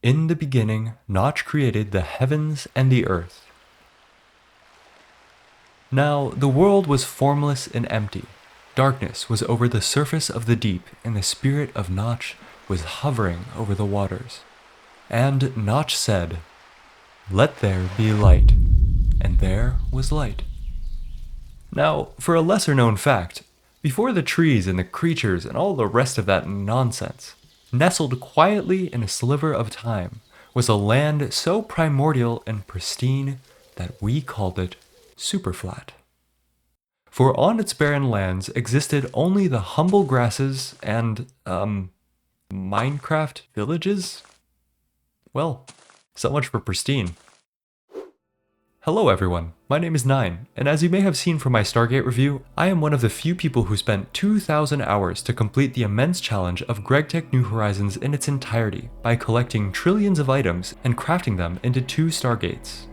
In the beginning, Notch created the heavens and the earth. Now, the world was formless and empty. Darkness was over the surface of the deep, and the spirit of Notch was hovering over the waters. And Notch said, "Let there be light." And there was light. Now, for a lesser known fact, before the trees and the creatures and all the rest of that nonsense, nestled quietly in a sliver of time was a land so primordial and pristine that we called it Superflat. For on its barren lands existed only the humble grasses and, Minecraft villages? Well, so much for pristine. Hello everyone, my name is Nine, and as you may have seen from my Stargate review, I am one of the few people who spent 2,000 hours to complete the immense challenge of GregTech New Horizons in its entirety by collecting trillions of items and crafting them into 2 Stargates.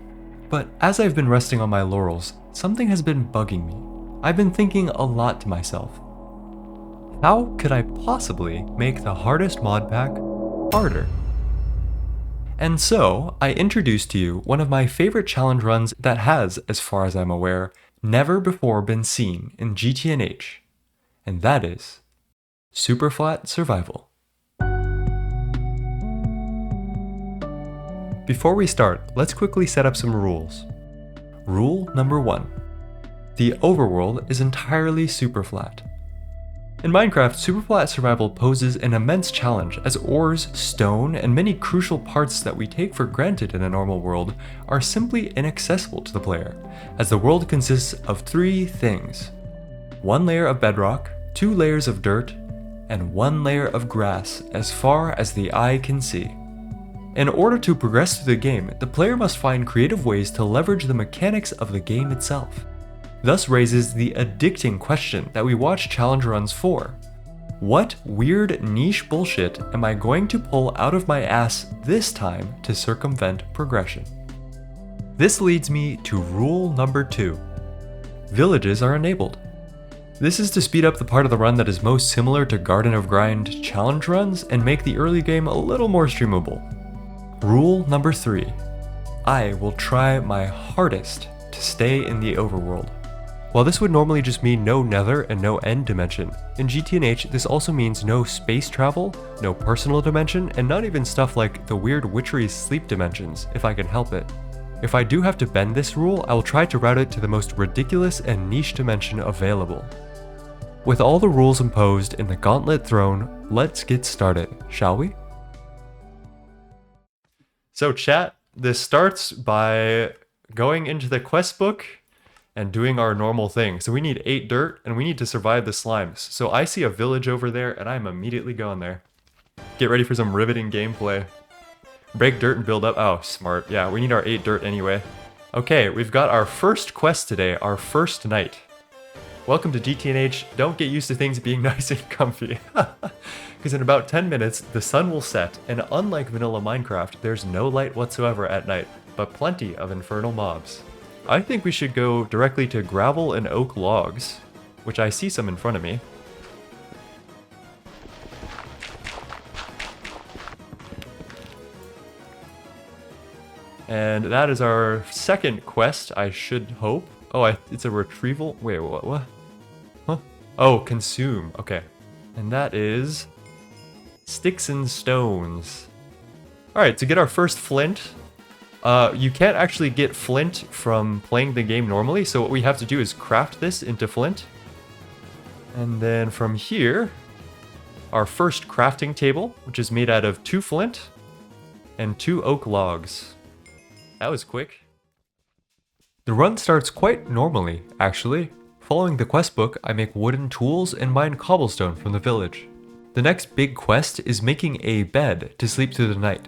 But as I've been resting on my laurels, something has been bugging me. I've been thinking a lot to myself. How could I possibly make the hardest mod pack harder? And so, I introduced to you one of my favorite challenge runs that has, as far as I'm aware, never before been seen in GTNH, and that is Superflat Survival. Before we start, let's quickly set up some rules. Rule number 1. The overworld is entirely superflat. In Minecraft, Superflat Survival poses an immense challenge as ores, stone, and many crucial parts that we take for granted in a normal world are simply inaccessible to the player, as the world consists of 3 things. 1 layer of bedrock, 2 layers of dirt, and 1 layer of grass as far as the eye can see. In order to progress through the game, the player must find creative ways to leverage the mechanics of the game itself. Thus raises the addicting question that we watch challenge runs for. What weird niche bullshit am I going to pull out of my ass this time to circumvent progression? This leads me to rule number 2. Villages are enabled. This is to speed up the part of the run that is most similar to Garden of Grind challenge runs and make the early game a little more streamable. Rule number 3. I will try my hardest to stay in the overworld. While this would normally just mean no nether and no end dimension, in GTNH this also means no space travel, no personal dimension, and not even stuff like the weird witchery sleep dimensions, if I can help it. If I do have to bend this rule, I will try to route it to the most ridiculous and niche dimension available. With all the rules imposed in the gauntlet thrown, let's get started, shall we? So chat, this starts by going into the quest book and doing our normal thing. So we need 8 dirt, and we need to survive the slimes. So I see a village over there, and I'm immediately going there. Get ready for some riveting gameplay. Break dirt and build up. Oh, smart. Yeah, we need our 8 dirt anyway. Okay, we've got our first quest today, our first night. Welcome to GTNH. Don't get used to things being nice and comfy. Because in about 10 minutes, the sun will set, and unlike vanilla Minecraft, there's no light whatsoever at night, but plenty of infernal mobs. I think we should go directly to gravel and oak logs, which I see some in front of me. And that is our second quest, I should hope. Oh, it's a retrieval? Wait, what? Huh? Oh, consume. Okay. And that is sticks and stones. Alright, to get our first flint, you can't actually get flint from playing the game normally, so what we have to do is craft this into flint. And then from here, our first crafting table, which is made out of 2 flint and 2 oak logs. That was quick. The run starts quite normally, actually. Following the quest book, I make wooden tools and mine cobblestone from the village. The next big quest is making a bed to sleep through the night.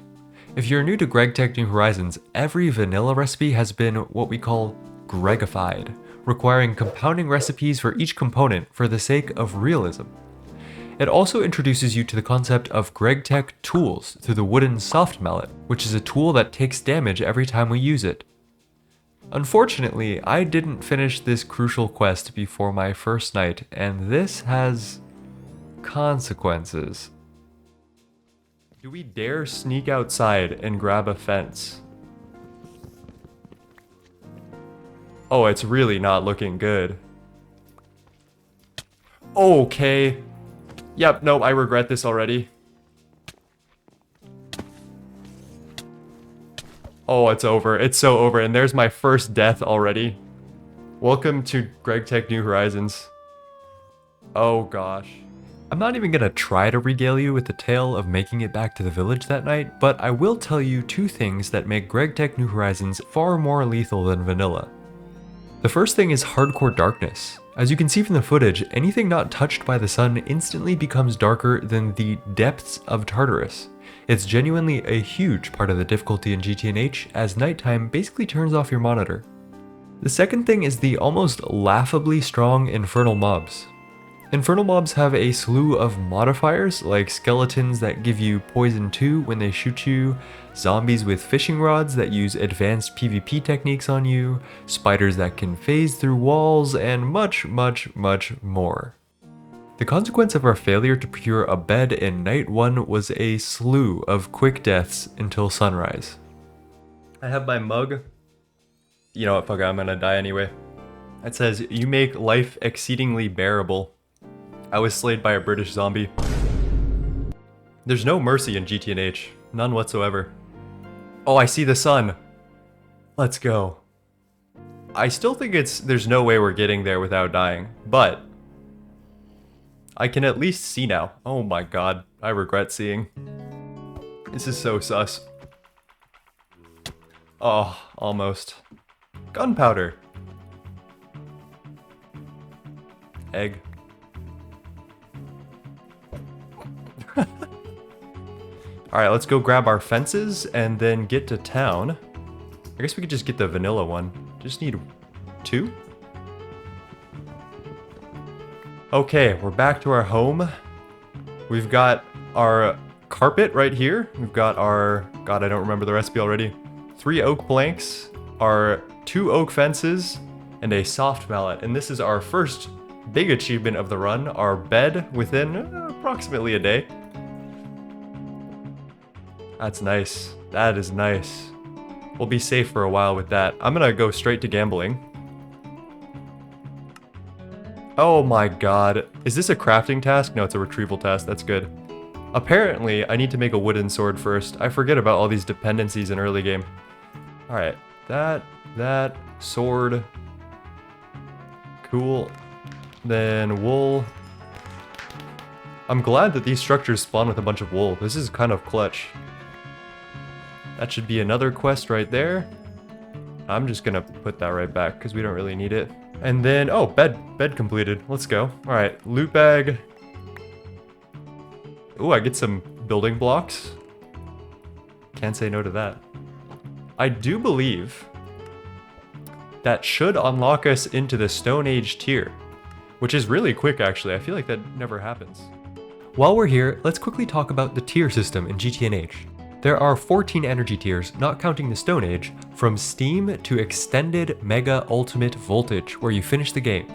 If you're new to GregTech New Horizons, every vanilla recipe has been what we call Gregified, requiring compounding recipes for each component for the sake of realism. It also introduces you to the concept of GregTech tools through the wooden soft mallet, which is a tool that takes damage every time we use it. Unfortunately, I didn't finish this crucial quest before my first night, and this has consequences. Do we dare sneak outside and grab a fence? Oh, it's really not looking good. Okay. Yep, no, I regret this already. Oh, it's over. It's so over, and there's my first death already. Welcome to GregTech New Horizons. Oh gosh. I'm not even gonna try to regale you with the tale of making it back to the village that night, but I will tell you two things that make GregTech New Horizons far more lethal than vanilla. The first thing is hardcore darkness. As you can see from the footage, anything not touched by the sun instantly becomes darker than the depths of Tartarus. It's genuinely a huge part of the difficulty in GTNH, as nighttime basically turns off your monitor. The second thing is the almost laughably strong infernal mobs. Infernal mobs have a slew of modifiers, like skeletons that give you poison 2 when they shoot you, zombies with fishing rods that use advanced PvP techniques on you, spiders that can phase through walls, and much, much, much more. The consequence of our failure to procure a bed in Night 1 was a slew of quick deaths until sunrise. I have my mug. You know what, fuck it, I'm gonna die anyway. It says, "You make life exceedingly bearable." I was slayed by a British zombie. There's no mercy in GTNH. None whatsoever. Oh, I see the sun. Let's go. I still think there's no way we're getting there without dying, but I can at least see now. Oh my god, I regret seeing. This is so sus. Oh, almost. Gunpowder. Egg. Alright, let's go grab our fences and then get to town. I guess we could just get the vanilla one. Just need 2? Okay, we're back to our home. We've got our carpet right here. We've got our... God, I don't remember the recipe already. 3 oak planks, our 2 oak fences, and a soft mallet. And this is our first big achievement of the run, our bed within approximately a day. That's nice. That is nice. We'll be safe for a while with that. I'm gonna go straight to gambling. Oh my god. Is this a crafting task? No, it's a retrieval task. That's good. Apparently, I need to make a wooden sword first. I forget about all these dependencies in early game. Alright. That, sword. Cool. Then wool. I'm glad that these structures spawn with a bunch of wool. This is kind of clutch. That should be another quest right there. I'm just gonna put that right back because we don't really need it. And then, oh, bed completed. Let's go. All right, loot bag. Ooh, I get some building blocks. Can't say no to that. I do believe that should unlock us into the Stone Age tier, which is really quick actually. I feel like that never happens. While we're here, let's quickly talk about the tier system in GTNH. There are 14 energy tiers, not counting the Stone Age, from Steam to Extended Mega Ultimate Voltage, where you finish the game.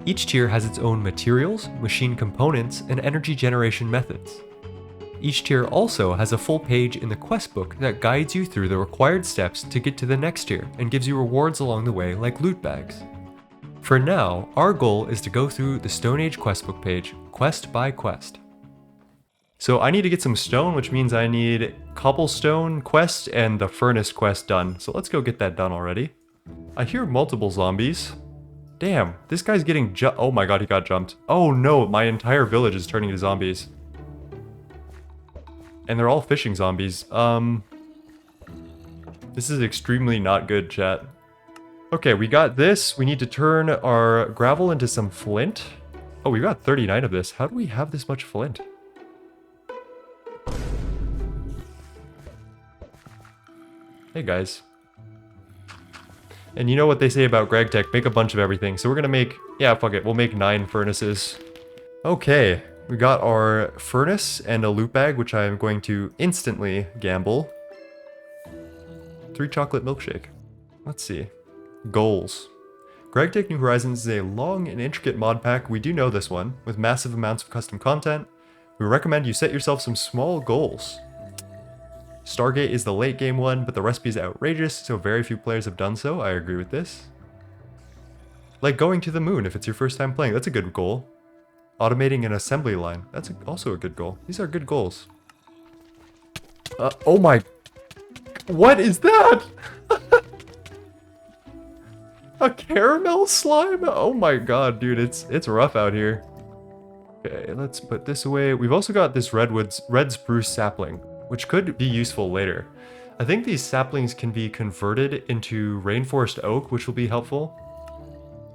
Each tier has its own materials, machine components, and energy generation methods. Each tier also has a full page in the quest book that guides you through the required steps to get to the next tier and gives you rewards along the way like loot bags. For now, our goal is to go through the Stone Age questbook page, quest by quest. So I need to get some stone, which means I need cobblestone quest and the furnace quest done. So let's go get that done already. I hear multiple zombies. Damn, this guy's getting oh my god, he got jumped. Oh no, my entire village is turning to zombies. And they're all fishing zombies. This is extremely not good, chat. Okay, we got this. We need to turn our gravel into some flint. Oh, we got 39 of this. How do we have this much flint? Hey guys. And you know what they say about GregTech, make a bunch of everything. So we're gonna make, yeah, fuck it, we'll make 9 furnaces. Okay, we got our furnace and a loot bag, which I am going to instantly gamble. 3 chocolate milkshake. Let's see. Goals. GregTech New Horizons is a long and intricate mod pack, we do know this one, with massive amounts of custom content. We recommend you set yourself some small goals. Stargate is the late game one, but the recipe is outrageous, so very few players have done so. I agree with this. Like going to the moon if it's your first time playing, that's a good goal. Automating an assembly line, that's also a good goal. These are good goals. Oh my... What is that? A caramel slime? Oh my god, dude, it's rough out here. Okay, let's put this away. We've also got this red spruce sapling, which could be useful later. I think these saplings can be converted into rainforest oak, which will be helpful.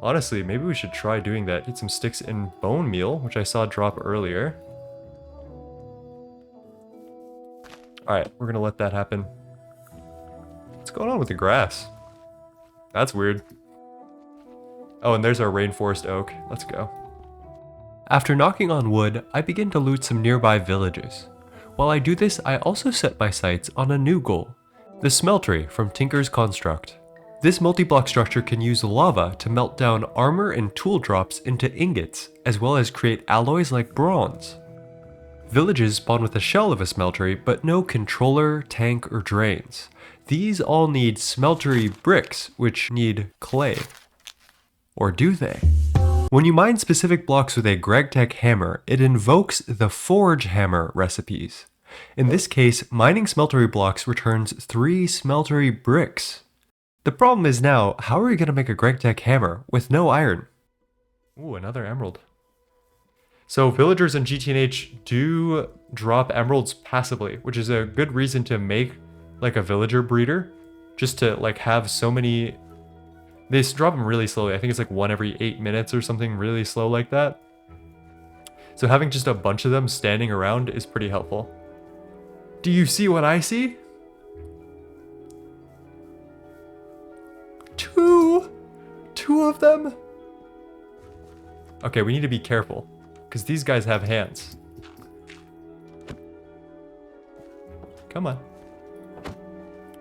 Honestly, maybe we should try doing that. Get some sticks and bone meal, which I saw drop earlier. Alright, we're gonna let that happen. What's going on with the grass? That's weird. Oh, and there's our rainforest oak. Let's go. After knocking on wood, I begin to loot some nearby villages. While I do this, I also set my sights on a new goal, the smeltery from Tinker's Construct. This multi-block structure can use lava to melt down armor and tool drops into ingots, as well as create alloys like bronze. Villages spawn with a shell of a smeltery, but no controller, tank, or drains. These all need smeltery bricks, which need clay. Or do they? When you mine specific blocks with a GregTech hammer, it invokes the Forge Hammer recipes. In this case, mining smeltery blocks returns 3 smeltery bricks. The problem is now, how are we going to make a GregTech hammer with no iron? Ooh, another emerald. So villagers in GTNH do drop emeralds passively, which is a good reason to make like a villager breeder, just to like have so many. They drop them really slowly. I think it's like 1 every 8 minutes or something really slow like that. So having just a bunch of them standing around is pretty helpful. Do you see what I see? 2 of them? Okay, we need to be careful, because these guys have hands. Come on.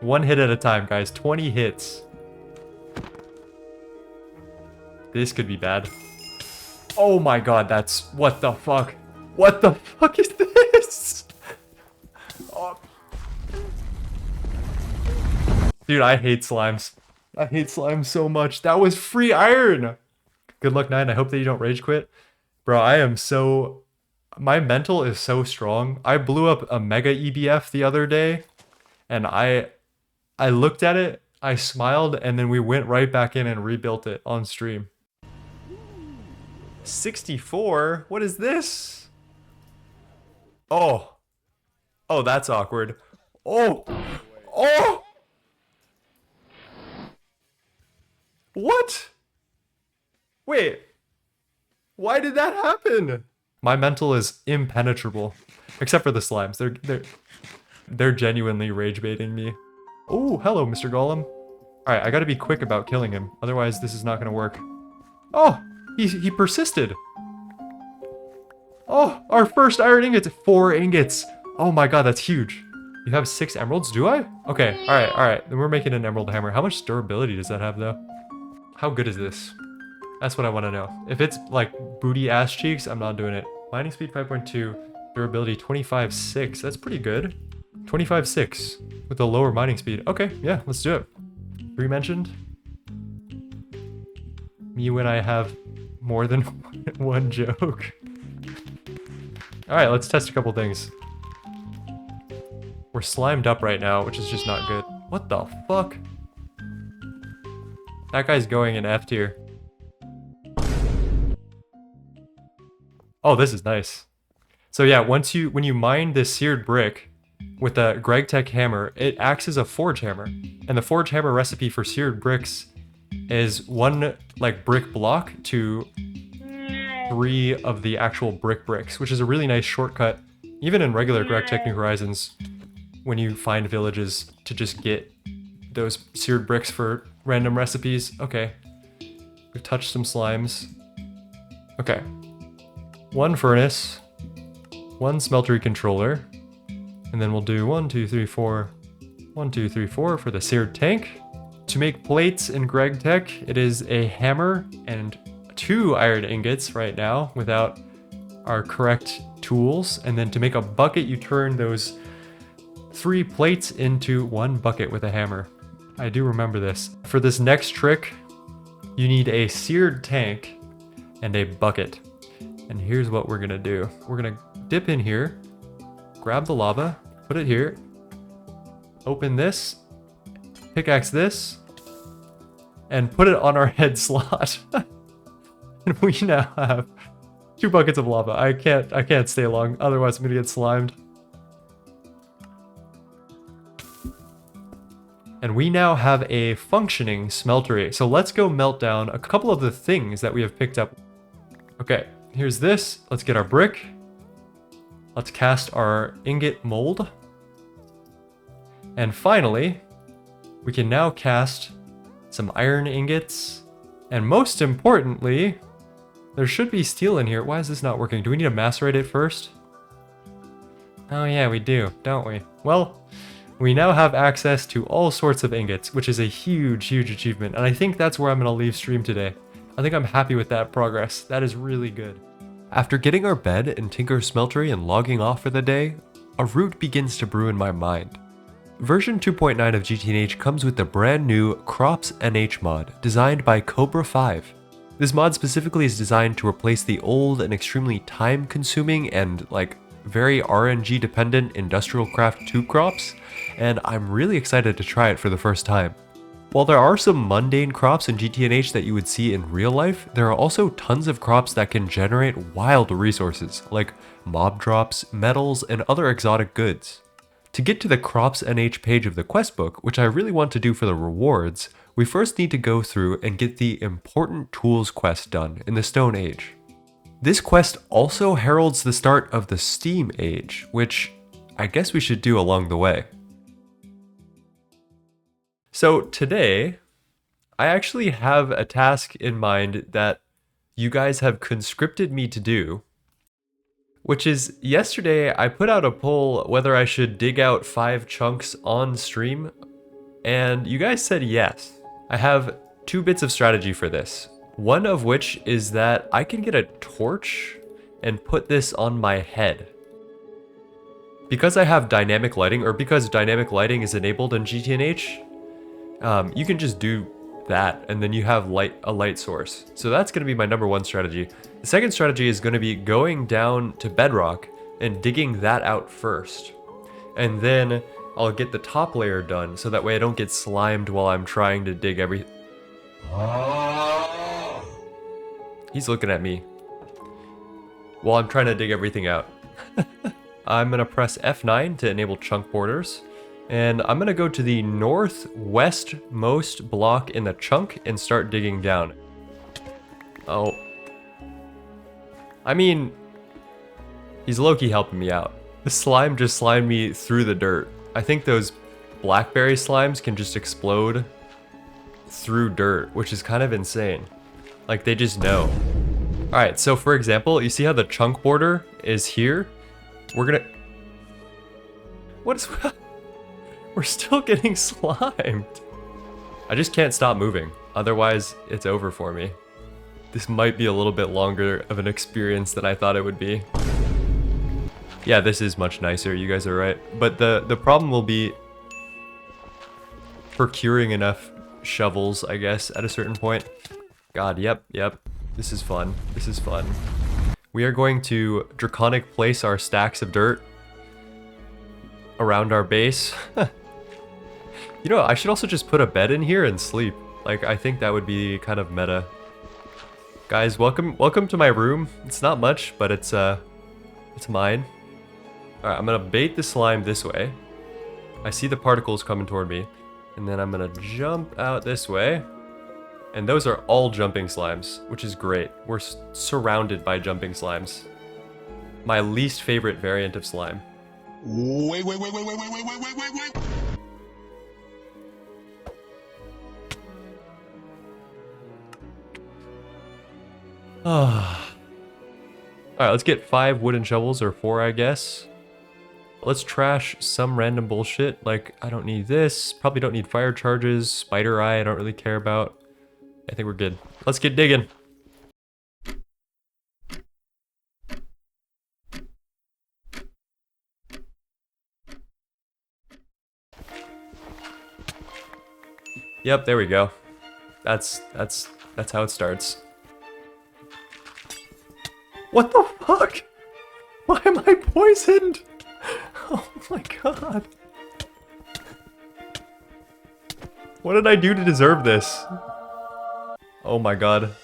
1 hit at a time, guys. 20 hits. This could be bad. Oh my god, that's... What the fuck? What the fuck is this? Oh. Dude, I hate slimes. I hate slimes so much. That was free iron! Good luck, 9. I hope that you don't rage quit. Bro, I am so... My mental is so strong. I blew up a mega EBF the other day, and I looked at it, I smiled, and then we went right back in and rebuilt it on stream. 64? What is this? Oh. Oh, that's awkward. Oh. Oh. What? Wait. Why did that happen? My mental is impenetrable. Except for the slimes. They're genuinely rage baiting me. Oh, hello, Mr. Golem. Alright, I gotta be quick about killing him. Otherwise, this is not gonna work. Oh! He persisted. Oh, our first iron ingots. 4 ingots. Oh my god, that's huge. You have 6 emeralds, do I? Okay, alright. Then we're making an emerald hammer. How much durability does that have, though? How good is this? That's what I want to know. If it's like booty ass cheeks, I'm not doing it. Mining speed 5.2, durability 25.6. That's pretty good. 25.6 with a lower mining speed. Okay, yeah, let's do it. 3 mentioned. Me when I have more than 1 joke. Alright, let's test a couple things. We're slimed up right now, which is just not good. What the fuck? That guy's going in F tier. Oh, this is nice. So yeah, when you mine this seared brick with a GregTech hammer, it acts as a forge hammer. And the forge hammer recipe for seared bricks is 1 like brick block to 3 of the actual bricks, which is a really nice shortcut, even in regular GregTech New Horizons, when you find villages to just get those seared bricks for random recipes. Okay, we've touched some slimes. Okay, 1 furnace, 1 smeltery controller, and then we'll do 1, 2, 3, 4, 1, 2, 3, 4 for the seared tank. To make plates in GregTech, it is a hammer and 2 iron ingots right now without our correct tools. And then to make a bucket, you turn those 3 plates into 1 bucket with a hammer. I do remember this. For this next trick, you need a seared tank and a bucket. And here's what we're gonna do. We're gonna dip in here, grab the lava, put it here, open this, pickaxe this, and put it on our head slot. And we now have 2 buckets of lava. I can't stay long, otherwise I'm gonna get slimed. And we now have a functioning smeltery. So let's go melt down a couple of the things that we have picked up. Okay, here's this. Let's get our brick. Let's cast our ingot mold. And finally, we can now cast some iron ingots. And most importantly, there should be steel in here. Why is this not working? Do we need to macerate it first? Oh yeah, we do, don't we? Well, we now have access to all sorts of ingots, which is a huge, huge achievement. And I think that's where I'm going to leave stream today. I think I'm happy with that progress. That is really good. After getting our bed and Tinker's smeltery and logging off for the day, a route begins to brew in my mind. Version 2.9 of GTNH comes with the brand new Crops NH mod, designed by Cobra 5. This mod specifically is designed to replace the old and extremely time-consuming and, very RNG dependent industrial craft tube crops, and I'm really excited to try it for the first time. While there are some mundane crops in GTNH that you would see in real life, there are also tons of crops that can generate wild resources, like mob drops, metals, and other exotic goods. To get to the Crops NH page of the quest book, which I really want to do for the rewards, we first need to go through and get the Important Tools quest done in the Stone Age. This quest also heralds the start of the Steam Age, which I guess we should do along the way. So today, I actually have a task in mind that you guys have conscripted me to do, which is yesterday I put out a poll whether I should dig out 5 chunks on stream, and you guys said yes. I have 2 bits of strategy for this. One of which is that I can get a torch and put this on my head. Because I have dynamic lighting, or because dynamic lighting is enabled in GTNH, you can just do that and then you have a light source. So that's going to be my number 1 strategy. The second strategy is going to be going down to bedrock and digging that out first. And then I'll get the top layer done so that way I don't get slimed while I'm trying to dig everything. He's looking at me while I'm trying to dig everything out. I'm going to press F9 to enable chunk borders. And I'm going to go to the northwestmost block in the chunk and start digging down. Oh. I mean, he's low-key helping me out. The slime just slimed me through the dirt. I think those blackberry slimes can just explode through dirt, which is kind of insane. Like, they just know. Alright, so for example, you see how the chunk border is here? We're gonna... What is... We're still getting slimed. I just can't stop moving. Otherwise, it's over for me. This might be a little bit longer of an experience than I thought it would be. Yeah, this is much nicer, you guys are right. But the problem will be procuring enough shovels, I guess, at a certain point. God, yep. This is fun. This is fun. We are going to draconic place our stacks of dirt around our base. You know, I should also just put a bed in here and sleep. Like, I think that would be kind of meta. Guys, welcome to my room. It's not much, but it's mine. Alright, I'm gonna bait the slime this way. I see the particles coming toward me. And then I'm gonna jump out this way. And those are all jumping slimes, which is great. We're surrounded by jumping slimes. My least favorite variant of slime. Wait. Alright, let's get 5 wooden shovels, or 4 I guess. Let's trash some random bullshit, like I don't need this, probably don't need fire charges, spider eye I don't really care about. I think we're good. Let's get digging. Yep, there we go. That's how it starts. What the fuck? Why am I poisoned? Oh my god. What did I do to deserve this? Oh my god.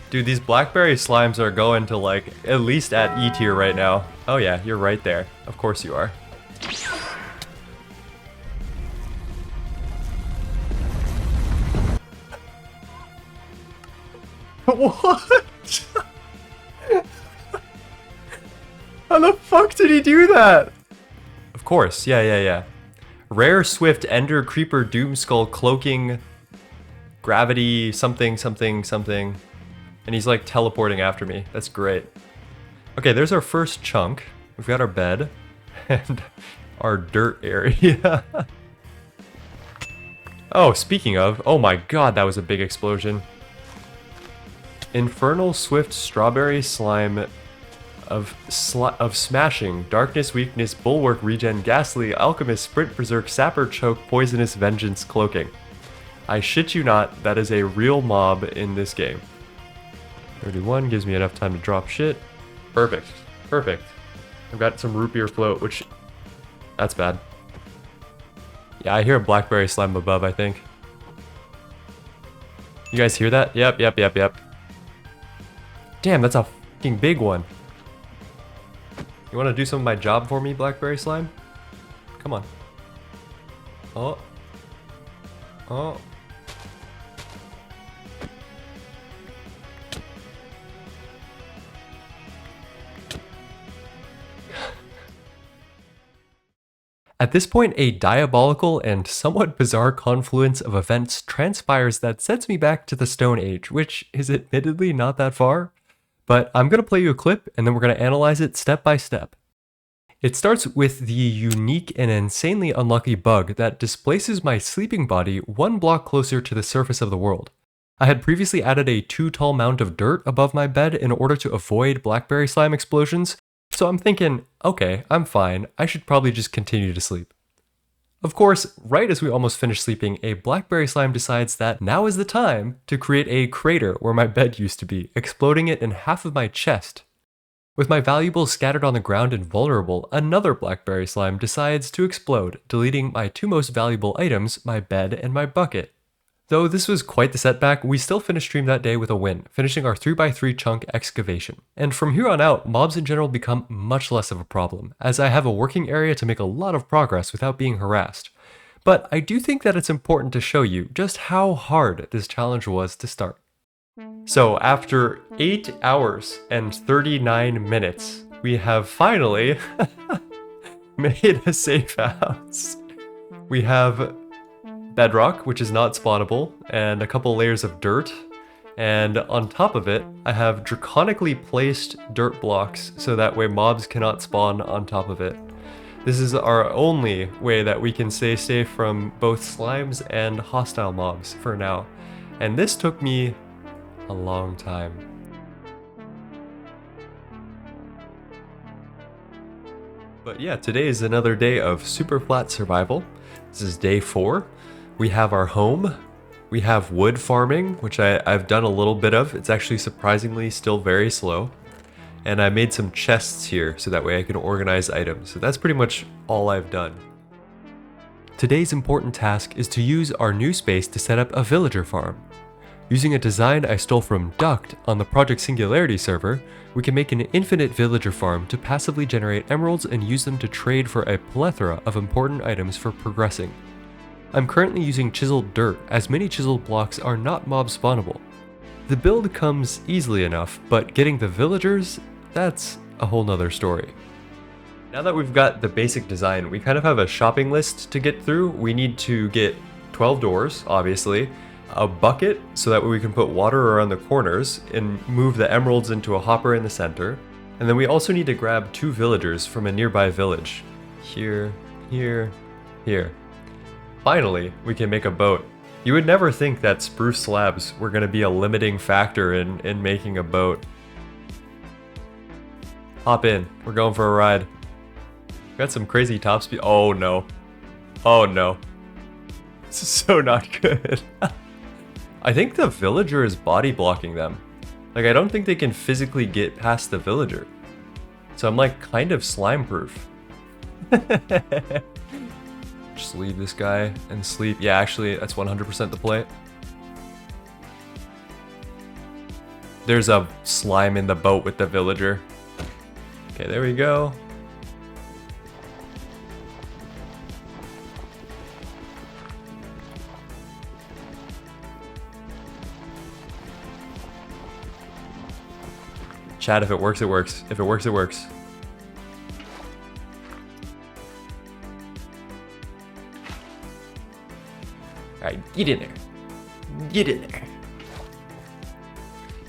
Dude, these blackberry slimes are going to like at least at E tier right now. Oh yeah, you're right there. Of course you are. What? How the fuck did he do that? Of course, yeah. Rare Swift Ender Creeper Doomskull Cloaking Gravity something. And he's like teleporting after me. That's great. Okay, there's our first chunk. We've got our bed and our dirt area. Oh, speaking of, oh my god, that was a big explosion. Infernal Swift Strawberry Slime of Smashing, Darkness, Weakness, Bulwark, Regen, Ghastly, Alchemist, Sprint, Berserk, Sapper, Choke, Poisonous, Vengeance, Cloaking. I shit you not, that is a real mob in this game. 31 gives me enough time to drop shit. Perfect. I've got some root beer float, which... That's bad. Yeah, I hear a blackberry slime above, I think. You guys hear that? Yep. Damn, that's a fucking big one. You want to do some of my job for me, blackberry slime? Come on. Oh. At this point, a diabolical and somewhat bizarre confluence of events transpires that sets me back to the Stone Age, which is admittedly not that far, but I'm going to play you a clip and then we're going to analyze it step by step. It starts with the unique and insanely unlucky bug that displaces my sleeping body 1 block closer to the surface of the world. I had previously added a 2 tall mound of dirt above my bed in order to avoid blackberry slime explosions, so I'm thinking, okay, I'm fine, I should probably just continue to sleep. Of course, right as we almost finish sleeping, a blackberry slime decides that now is the time to create a crater where my bed used to be, exploding it in half of my chest. With my valuables scattered on the ground and vulnerable, another blackberry slime decides to explode, deleting my 2 most valuable items, my bed and my bucket. Though this was quite the setback, we still finished stream that day with a win, finishing our 3x3 chunk excavation. And from here on out, mobs in general become much less of a problem, as I have a working area to make a lot of progress without being harassed. But I do think that it's important to show you just how hard this challenge was to start. So after 8 hours and 39 minutes, we have finally made a safe house. We have bedrock, which is not spawnable, and a couple layers of dirt, and on top of it, I have draconically placed dirt blocks so that way mobs cannot spawn on top of it. This is our only way that we can stay safe from both slimes and hostile mobs for now, and this took me a long time. But yeah, today is another day of Superflat survival. This is day 4. We have our home, we have wood farming, which I've done a little bit of. It's actually surprisingly still very slow. And I made some chests here so that way I can organize items. So that's pretty much all I've done. Today's important task is to use our new space to set up a villager farm. Using a design I stole from Duct on the Project Singularity server, we can make an infinite villager farm to passively generate emeralds and use them to trade for a plethora of important items for progressing. I'm currently using chiseled dirt, as many chiseled blocks are not mob spawnable. The build comes easily enough, but getting the villagers, that's a whole nother story. Now that we've got the basic design, we kind of have a shopping list to get through. We need to get 12 doors, obviously, a bucket so that way we can put water around the corners and move the emeralds into a hopper in the center. And then we also need to grab 2 villagers from a nearby village. Here. Finally, we can make a boat. You would never think that spruce slabs were going to be a limiting factor in making a boat. Hop in, we're going for a ride. Got some crazy top speed. Oh no. Oh no. This is so not good. I think the villager is body blocking them. Like, I don't think they can physically get past the villager. So I'm like kind of slime proof. Just leave this guy and sleep. Yeah, actually, that's 100% the play. There's a slime in the boat with the villager. Okay, there we go. Chat, if it works, it works. If it works, it works. Alright, get in there. Get in there.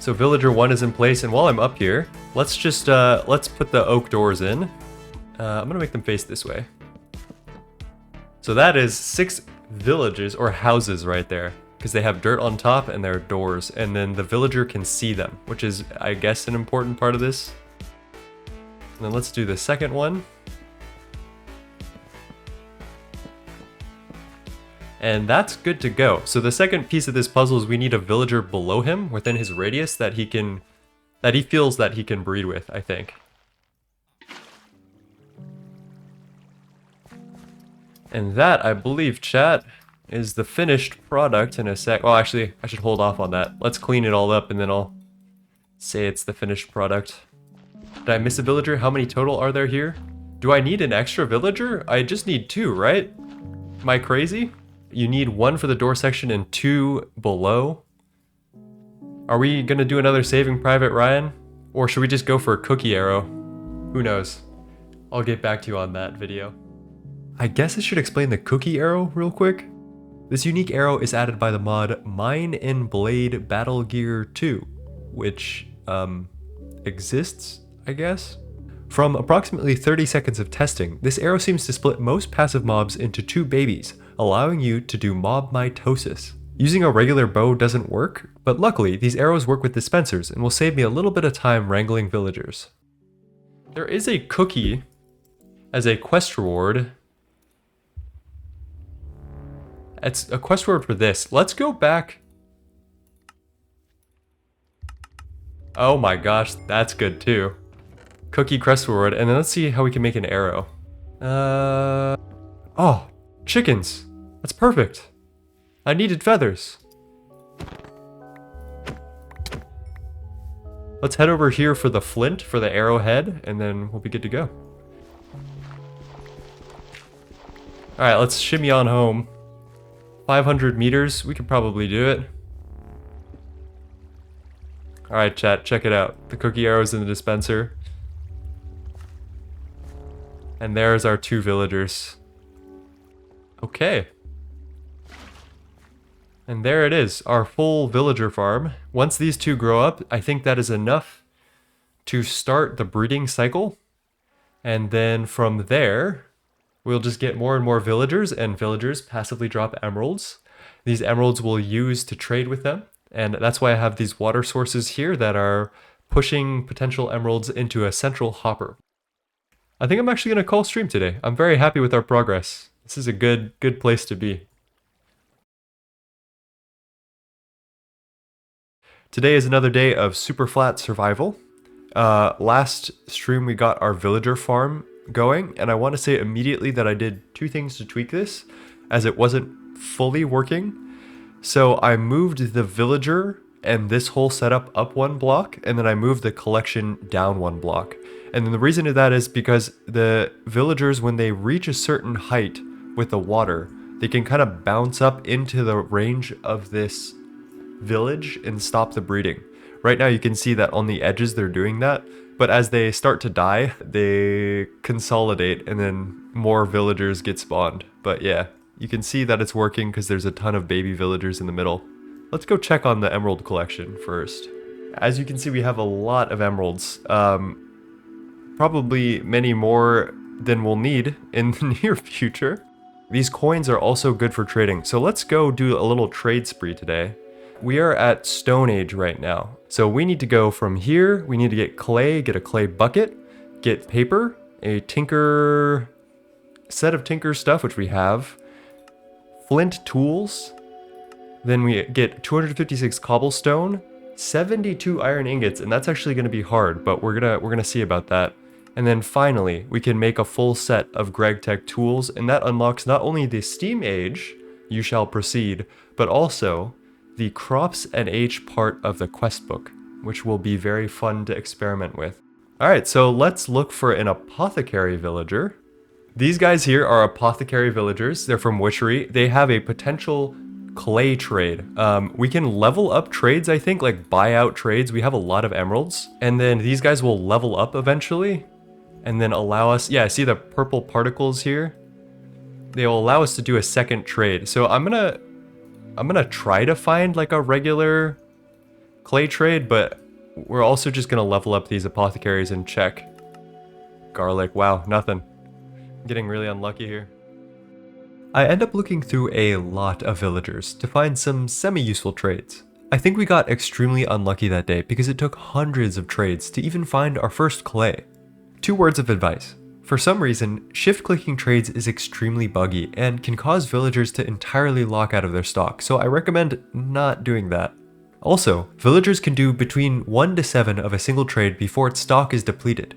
So villager 1 is in place, and while I'm up here, let's just, let's put the oak doors in. I'm gonna make them face this way. So that is 6 villages, or houses right there, because they have dirt on top and they're doors, and then the villager can see them, which is, I guess, an important part of this. And then let's do the second one. And that's good to go. So the second piece of this puzzle is we need a villager below him within his radius that he feels that he can breed with, I think. And that, I believe, chat, is the finished product in a sec. Well, actually, I should hold off on that. Let's clean it all up and then I'll say it's the finished product. Did I miss a villager? How many total are there here? Do I need an extra villager? I just need 2, right? Am I crazy? You need 1 for the door section and 2 below. Are we gonna do another Saving Private Ryan? Or should we just go for a cookie arrow? Who knows? I'll get back to you on that video. I guess I should explain the cookie arrow real quick. This unique arrow is added by the mod Mine and Blade Battle Gear 2, which exists, I guess? From approximately 30 seconds of testing, this arrow seems to split most passive mobs into 2 babies, allowing you to do mob mitosis. Using a regular bow doesn't work, but luckily these arrows work with dispensers and will save me a little bit of time wrangling villagers. There is a cookie as a quest reward. It's a quest reward for this. Let's go back. Oh my gosh, that's good too. Cookie quest reward, and then let's see how we can make an arrow. Oh, chickens. That's perfect. I needed feathers. Let's head over here for the flint, for the arrowhead, and then we'll be good to go. Alright, let's shimmy on home. 500 meters, we could probably do it. Alright chat, check it out. The cookie arrow's in the dispenser. And there's our 2 villagers. Okay. And there it is, our full villager farm. Once these 2 grow up, I think that is enough to start the breeding cycle. And then from there, we'll just get more and more villagers, and villagers passively drop emeralds. These emeralds we'll use to trade with them. And that's why I have these water sources here that are pushing potential emeralds into a central hopper. I think I'm actually going to call stream today. I'm very happy with our progress. This is a good place to be. Today is another day of Superflat survival. Last stream we got our villager farm going, and I want to say immediately that I did 2 things to tweak this, as it wasn't fully working. So I moved the villager and this whole setup up 1 block, and then I moved the collection down 1 block. And then the reason of that is because the villagers, when they reach a certain height with the water, they can kind of bounce up into the range of this village and stop the breeding. Right now you can see that on the edges they're doing that, but as they start to die, they consolidate and then more villagers get spawned. But yeah, you can see that it's working because there's a ton of baby villagers in the middle. Let's go check on the emerald collection first. As you can see, we have a lot of emeralds. Probably many more than we'll need in the near future. These coins are also good for trading, so let's go do a little trade spree today. We are at Stone Age right now. So we need to go from here, we need to get clay, get a clay bucket, get paper, a tinker, set of tinker stuff, which we have, flint tools. Then we get 256 cobblestone, 72 iron ingots, and that's actually going to be hard, but we're gonna see about that. And then finally, we can make a full set of GregTech tools, and that unlocks not only the Steam Age, you shall proceed, but also the Crops and Age part of the quest book, which will be very fun to experiment with. Alright, so let's look for an apothecary villager. These guys here are apothecary villagers. They're from Witchery. They have a potential clay trade. We can level up trades, I think, like buy out trades. We have a lot of emeralds. And then these guys will level up eventually and then allow us, yeah, see the purple particles here? They will allow us to do a second trade. So I'm gonna try to find like a regular clay trade, but we're also just gonna level up these apothecaries and check. Garlic, wow, nothing. Getting really unlucky here. I end up looking through a lot of villagers to find some semi-useful trades. I think we got extremely unlucky that day because it took hundreds of trades to even find our first clay. 2 words of advice. For some reason, shift-clicking trades is extremely buggy and can cause villagers to entirely lock out of their stock, so I recommend not doing that. Also, villagers can do between 1 to 7 of a single trade before its stock is depleted.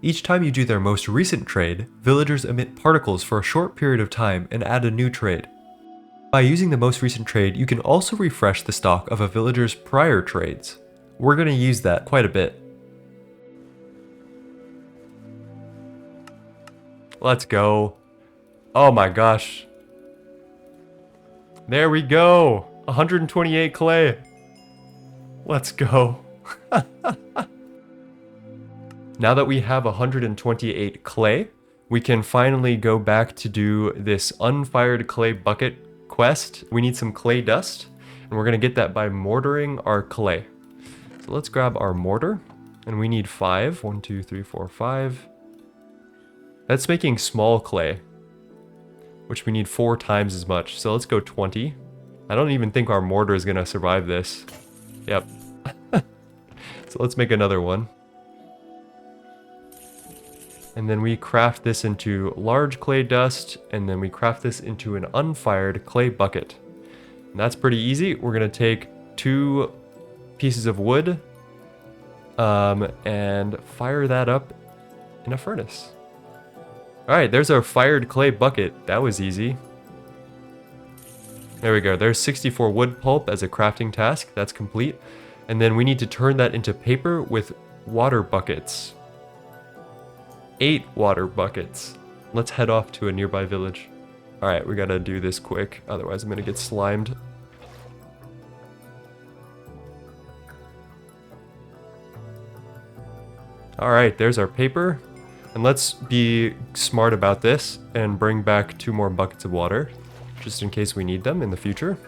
Each time you do their most recent trade, villagers emit particles for a short period of time and add a new trade. By using the most recent trade, you can also refresh the stock of a villager's prior trades. We're going to use that quite a bit. Let's go. Oh my gosh. There we go. 128 clay. Let's go. Now that we have 128 clay, we can finally go back to do this unfired clay bucket quest. We need some clay dust, and we're going to get that by mortaring our clay. So let's grab our mortar, and we need 5. 1, 2, 3, 4, 5. That's making small clay, which we need 4 times as much. So let's go 20. I don't even think our mortar is going to survive this. Yep. So let's make another one. And then we craft this into large clay dust, and then we craft this into an unfired clay bucket. And that's pretty easy. We're going to take 2 pieces of wood and fire that up in a furnace. Alright, there's our fired clay bucket. That was easy. There we go. There's 64 wood pulp as a crafting task. That's complete. And then we need to turn that into paper with water buckets. 8 water buckets. Let's head off to a nearby village. Alright, we gotta do this quick, otherwise I'm gonna get slimed. Alright, there's our paper. And let's be smart about this and bring back 2 more buckets of water, just in case we need them in the future.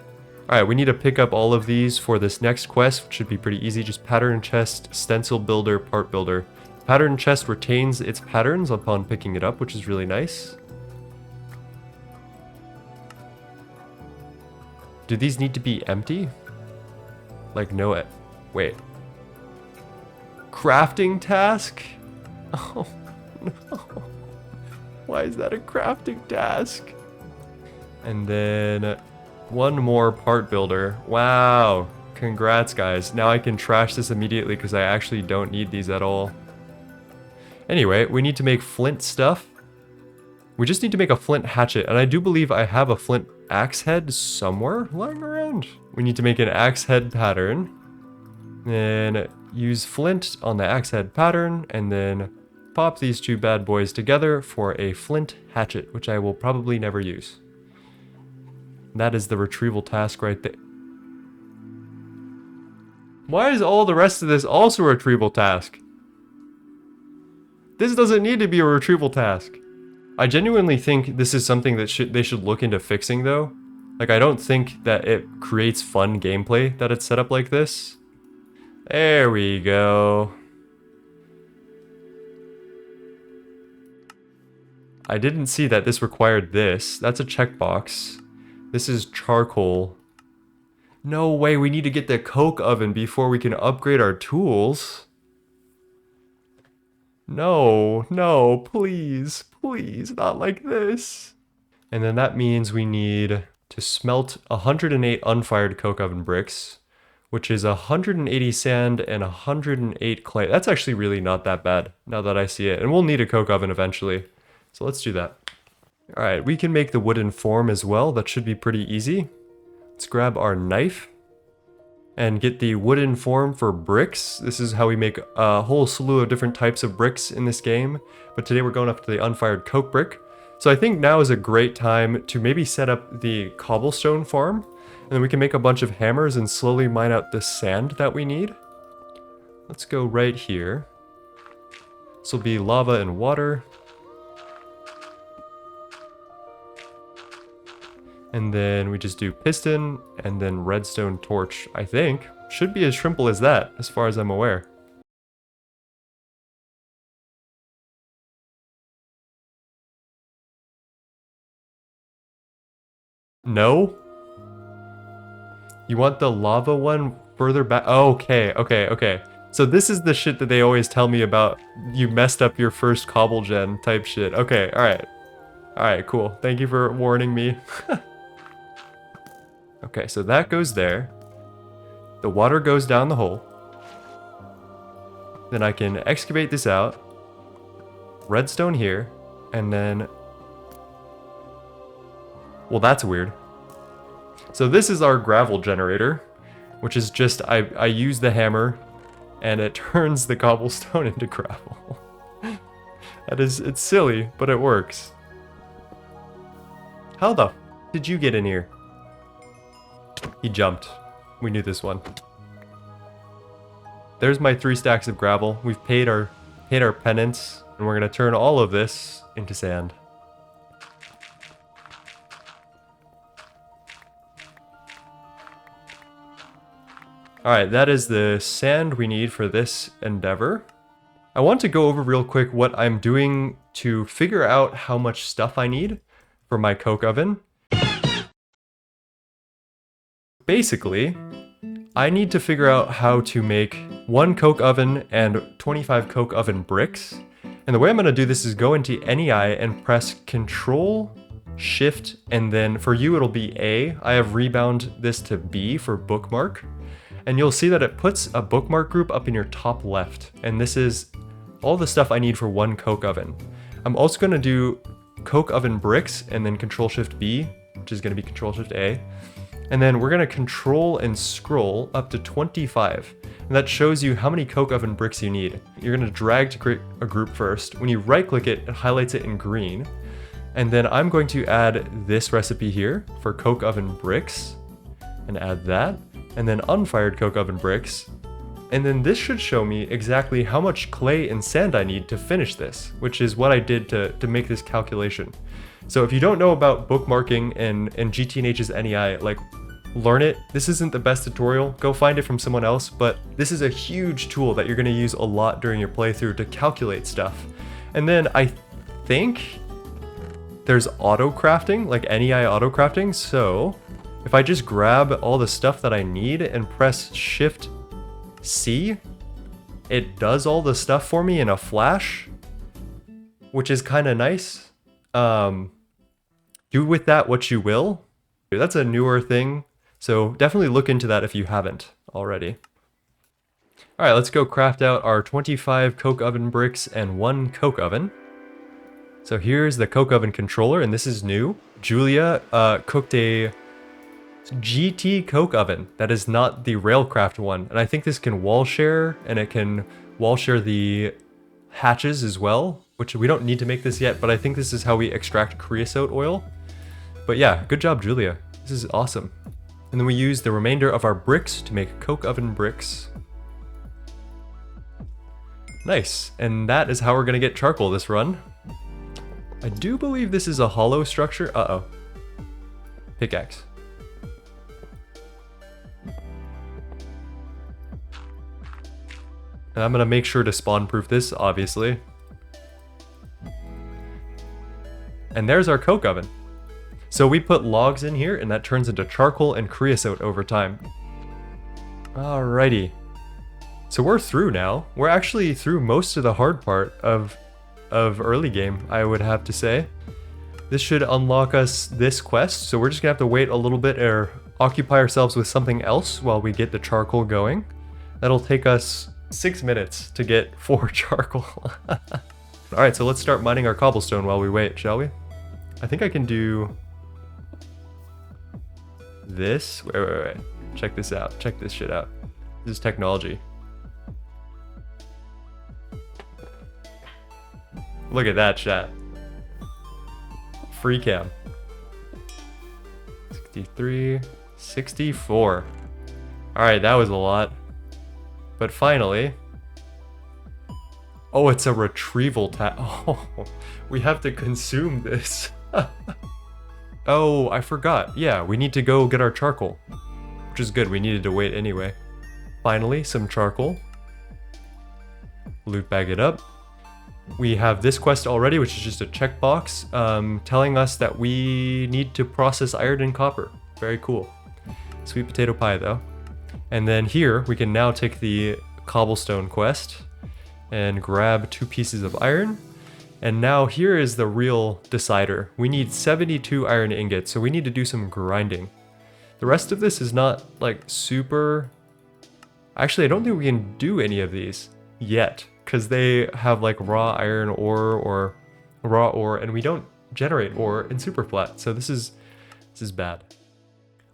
Alright, we need to pick up all of these for this next quest, which should be pretty easy. Just pattern chest, stencil builder, part builder. Pattern chest retains its patterns upon picking it up, which is really nice. Do these need to be empty? Like no, wait. Crafting task? Oh no. Why is that a crafting task? And then 1 more part builder. Wow. Congrats guys. Now I can trash this immediately because I actually don't need these at all. Anyway, we need to make flint stuff. We just need to make a flint hatchet, and I do believe I have a flint axe head somewhere lying around. We need to make an axe head pattern, then use flint on the axe head pattern, and then pop these 2 bad boys together for a flint hatchet, which I will probably never use. That is the retrieval task right there. Why is all the rest of this also a retrieval task? This doesn't need to be a retrieval task. I genuinely think this is something that they should look into fixing though. Like I don't think that it creates fun gameplay that it's set up like this. There we go. I didn't see that this required this. That's a checkbox. This is charcoal. No way, we need to get the coke oven before we can upgrade our tools. No, no, please, please, not like this. And then that means we need to smelt 108 unfired coke oven bricks, which is 180 sand and 108 clay. That's actually really not that bad now that I see it. And we'll need a coke oven eventually. So let's do that. All right, we can make the wooden form as well. That should be pretty easy. Let's grab our knife and get the wooden form for bricks. This is how we make a whole slew of different types of bricks in this game. But today we're going up to the unfired coke brick. So I think now is a great time to maybe set up the cobblestone farm. And then we can make a bunch of hammers and slowly mine out the sand that we need. Let's go right here. This will be lava and water. And then we just do piston and then redstone torch, I think. Should be as simple as that, as far as I'm aware. No? You want the lava one further back? Oh, okay. So this is the shit that they always tell me about. You messed up your first cobble gen type shit. Okay, alright. Alright, cool. Thank you for warning me. Okay, so that goes there. The water goes down the hole. Then I can excavate this out. Redstone here. And then... well, that's weird. So this is our gravel generator, which is just, I use the hammer and it turns the cobblestone into gravel. It's silly, but it works. How the f did you get in here? He jumped. We knew this one. There's my 3 stacks of gravel. We've paid our penance, and we're gonna turn all of this into sand. Alright, that is the sand we need for this endeavor. I want to go over real quick what I'm doing to figure out how much stuff I need for my coke oven. Basically, I need to figure out how to make 1 coke oven and 25 coke oven bricks. And the way I'm going to do this is go into NEI and press Control, Shift, and then for you it'll be A. I have rebound this to B for bookmark. And you'll see that it puts a bookmark group up in your top left. And this is all the stuff I need for 1 coke oven. I'm also going to do coke oven bricks and then Control Shift B, which is going to be Control Shift A. And then we're going to control and scroll up to 25. And that shows you how many coke oven bricks you need. You're going to drag to create a group first. When you right click it, it highlights it in green. And then I'm going to add this recipe here for coke oven bricks and add that. And then unfired coke oven bricks. And then this should show me exactly how much clay and sand I need to finish this, which is what I did to make this calculation. So if you don't know about bookmarking and GTNH's NEI, like, learn it. This isn't the best tutorial. Go find it from someone else, but this is a huge tool that you're going to use a lot during your playthrough to calculate stuff. And then I think there's auto crafting, like NEI auto crafting. So if I just grab all the stuff that I need and press Shift C, it does all the stuff for me in a flash, which is kind of nice. Do with that what you will. That's a newer thing, so definitely look into that if you haven't already. Alright, let's go craft out our 25 coke oven bricks and 1 coke oven. So here's the coke oven controller, and this is new. Julia cooked a GT coke oven. That is not the Railcraft one, and I think this can wall share, and it can wall share the hatches as well, which we don't need to make this yet, but I think this is how we extract creosote oil. But yeah, good job, Julia. This is awesome. And then we use the remainder of our bricks to make coke oven bricks. Nice, and that is how we're gonna get charcoal this run. I do believe this is a hollow structure. Uh-oh. Pickaxe. And I'm gonna make sure to spawn proof this, obviously. And there's our coke oven. So we put logs in here and that turns into charcoal and creosote over time. Alrighty. So we're through now. We're actually through most of the hard part of early game, I would have to say. This should unlock us this quest, so we're just gonna have to wait a little bit or occupy ourselves with something else while we get the charcoal going. That'll take us 6 minutes to get 4 charcoal. Alright, so let's start mining our cobblestone while we wait, shall we? I think I can do this. Wait. Check this out. Check this shit out. This is technology. Look at that, chat. Free cam. 63, 64. Alright, that was a lot. But finally... Oh, it's a retrieval Oh, we have to consume this. Oh, I forgot. Yeah, we need to go get our charcoal. Which is good, we needed to wait anyway. Finally, some charcoal. Loot bag it up. We have this quest already, which is just a checkbox, telling us that we need to process iron and copper. Very cool. Sweet potato pie, though. And then here, we can now take the cobblestone quest and grab 2 pieces of iron. And now here is the real decider. We need 72 iron ingots, so we need to do some grinding. The rest of this is not, like, super... Actually, I don't think we can do any of these yet, because they have, like, raw iron ore or raw ore, and we don't generate ore in Superflat, so this is bad.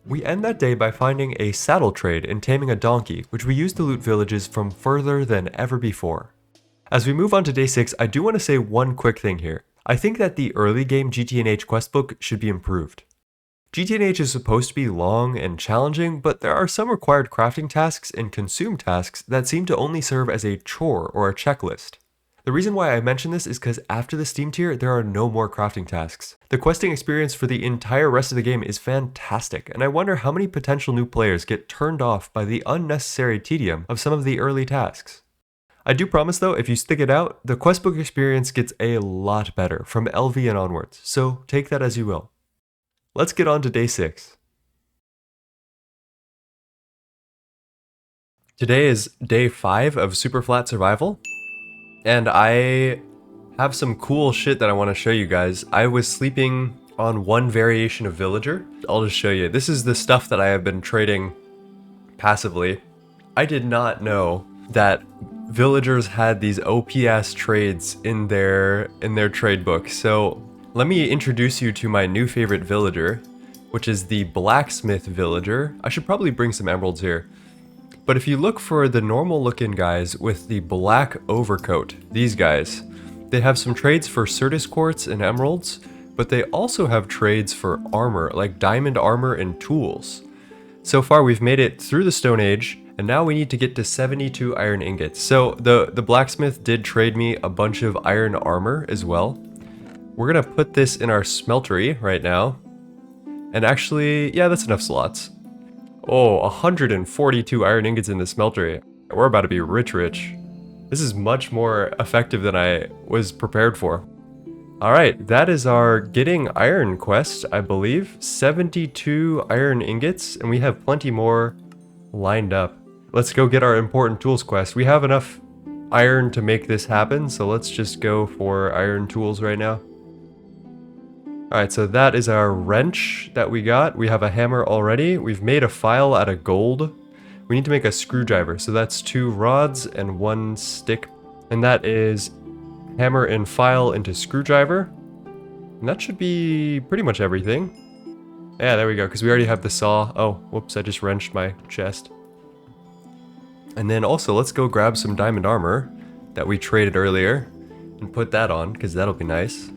We end that day by finding a saddle trade and taming a donkey, which we use to loot villages from further than ever before. As we move on to day 6, I do want to say one quick thing here. I think that the early game GTNH Questbook should be improved. GTNH is supposed to be long and challenging, but there are some required crafting tasks and consume tasks that seem to only serve as a chore or a checklist. The reason why I mention this is because after the Steam tier, there are no more crafting tasks. The questing experience for the entire rest of the game is fantastic, and I wonder how many potential new players get turned off by the unnecessary tedium of some of the early tasks. I do promise though, if you stick it out, the questbook experience gets a lot better from LV and onwards, so take that as you will. Let's get on to day 6. Today is day 5 of Superflat survival, and I have some cool shit that I want to show you guys. I was sleeping on one variation of villager. I'll just show you. This is the stuff that I have been trading passively. I did not know that villagers had these OP-ass trades in their trade book. So let me introduce you to my new favorite villager, which is the blacksmith villager. I should probably bring some emeralds here. But if you look for the normal looking guys with the black overcoat, these guys, they have some trades for Certus quartz and emeralds, but they also have trades for armor, like diamond armor and tools. So far we've made it through the Stone Age, and now we need to get to 72 iron ingots. So the blacksmith did trade me a bunch of iron armor as well. We're gonna put this in our smeltery right now. And actually, yeah, that's enough slots. Oh, 142 iron ingots in the smeltery. We're about to be rich. This is much more effective than I was prepared for. Alright, that is our getting iron quest, I believe. 72 iron ingots, and we have plenty more lined up. Let's go get our important tools quest. We have enough iron to make this happen, so let's just go for iron tools right now. Alright, so that is our wrench that we got. We have a hammer already. We've made a file out of gold. We need to make a screwdriver, so that's 2 rods and 1 stick. And that is hammer and file into screwdriver. And that should be pretty much everything. Yeah, there we go, because we already have the saw. Oh, whoops, I just wrenched my chest. And then also, let's go grab some diamond armor that we traded earlier and put that on, because that'll be nice.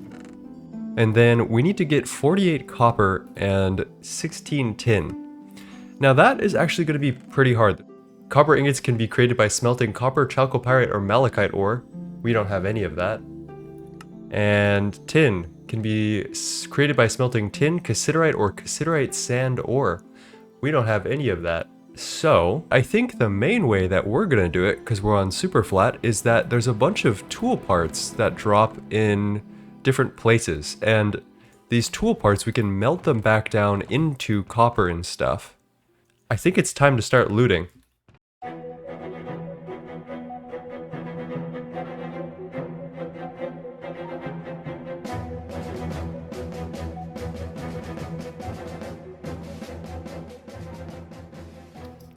And then we need to get 48 copper and 16 tin. Now that is actually going to be pretty hard. Copper ingots can be created by smelting copper, chalcopyrite, or malachite ore. We don't have any of that. And tin can be created by smelting tin, cassiterite, or cassiterite sand ore. We don't have any of that. So I think the main way that we're going to do it, because we're on Superflat, is that there's a bunch of tool parts that drop in different places, and these tool parts, we can melt them back down into copper and stuff. I think it's time to start looting.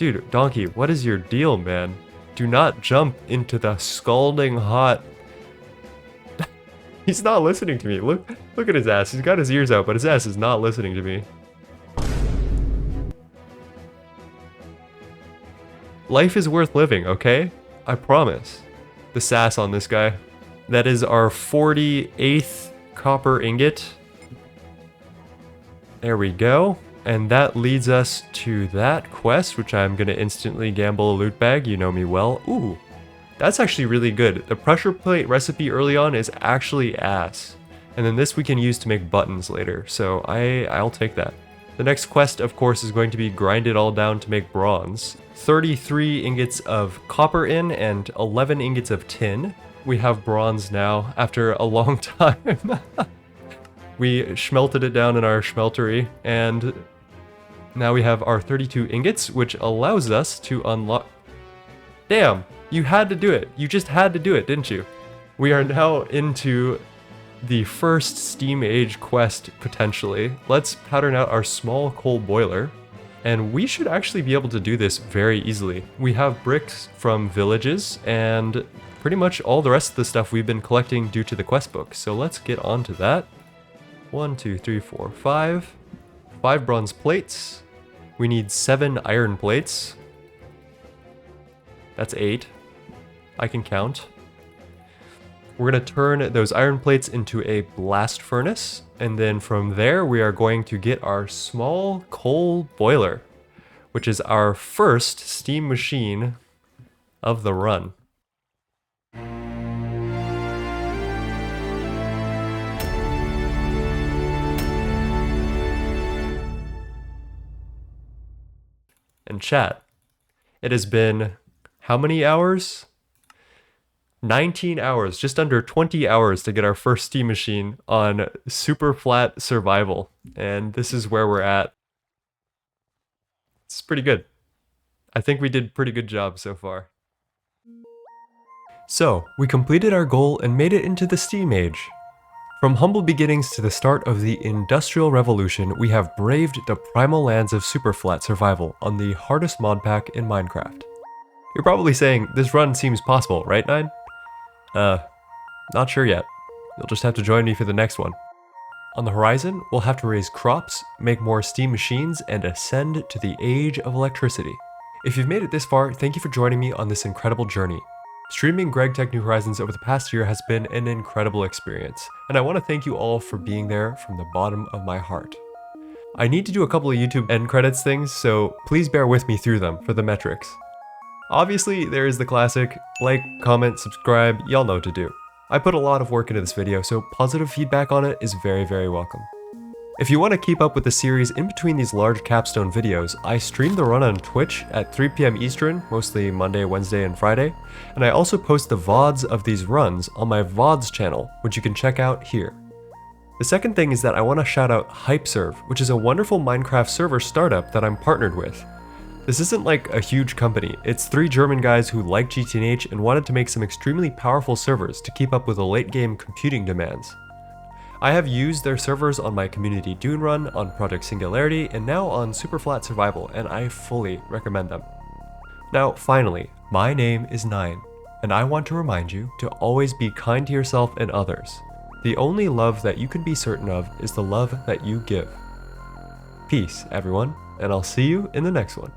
Dude, Donkey, what is your deal, man? Do not jump into the scalding hot... He's not listening to me. Look at his ass. He's got his ears out, but his ass is not listening to me. Life is worth living, okay? I promise. The sass on this guy. That is our 48th copper ingot. There we go. And that leads us to that quest, which I'm going to instantly gamble a loot bag. You know me well. Ooh, that's actually really good. The pressure plate recipe early on is actually ass. And then this we can use to make buttons later. So I'll take that. The next quest, of course, is going to be grind it all down to make bronze. 33 ingots of copper in and 11 ingots of tin. We have bronze now after a long time. We smelted it down in our smeltery, and now we have our 32 ingots, which allows us to unlock... Damn, you had to do it. You just had to do it, didn't you? We are now into the first Steam Age quest, potentially. Let's pattern out our small coal boiler, and we should actually be able to do this very easily. We have bricks from villages, and pretty much all the rest of the stuff we've been collecting due to the quest book, so let's get on to that. 1, 2, 3, 4, 5. 5 bronze plates. We need 7 iron plates. That's 8. I can count. We're going to turn those iron plates into a blast furnace, and then from there we are going to get our small coal boiler, which is our first steam machine of the run. And chat, it has been how many hours? 19 hours, just under 20 hours to get our first steam machine on Superflat survival. And this is where we're at. It's pretty good. I think we did a pretty good job so far. So, we completed our goal and made it into the Steam Age. From humble beginnings to the start of the Industrial Revolution, we have braved the primal lands of Superflat survival on the hardest mod pack in Minecraft. You're probably saying, this run seems possible, right, Nine? Not sure yet. You'll just have to join me for the next one. On the horizon, we'll have to raise crops, make more steam machines, and ascend to the age of electricity. If you've made it this far, thank you for joining me on this incredible journey. Streaming Greg Tech New Horizons over the past year has been an incredible experience, and I want to thank you all for being there from the bottom of my heart. I need to do a couple of YouTube end credits things, so please bear with me through them for the metrics. Obviously, there is the classic, like, comment, subscribe, y'all know what to do. I put a lot of work into this video, so positive feedback on it is very, very welcome. If you want to keep up with the series in between these large capstone videos, I stream the run on Twitch at 3 PM Eastern, mostly Monday, Wednesday, and Friday, and I also post the VODs of these runs on my VODs channel, which you can check out here. The second thing is that I want to shout out HypeServe, which is a wonderful Minecraft server startup that I'm partnered with. This isn't like a huge company, it's 3 German guys who like GTNH and wanted to make some extremely powerful servers to keep up with the late game computing demands. I have used their servers on my Community Dune run, on Project Singularity, and now on Superflat Survival, and I fully recommend them. Now, finally, my name is Nine, and I want to remind you to always be kind to yourself and others. The only love that you can be certain of is the love that you give. Peace, everyone, and I'll see you in the next one.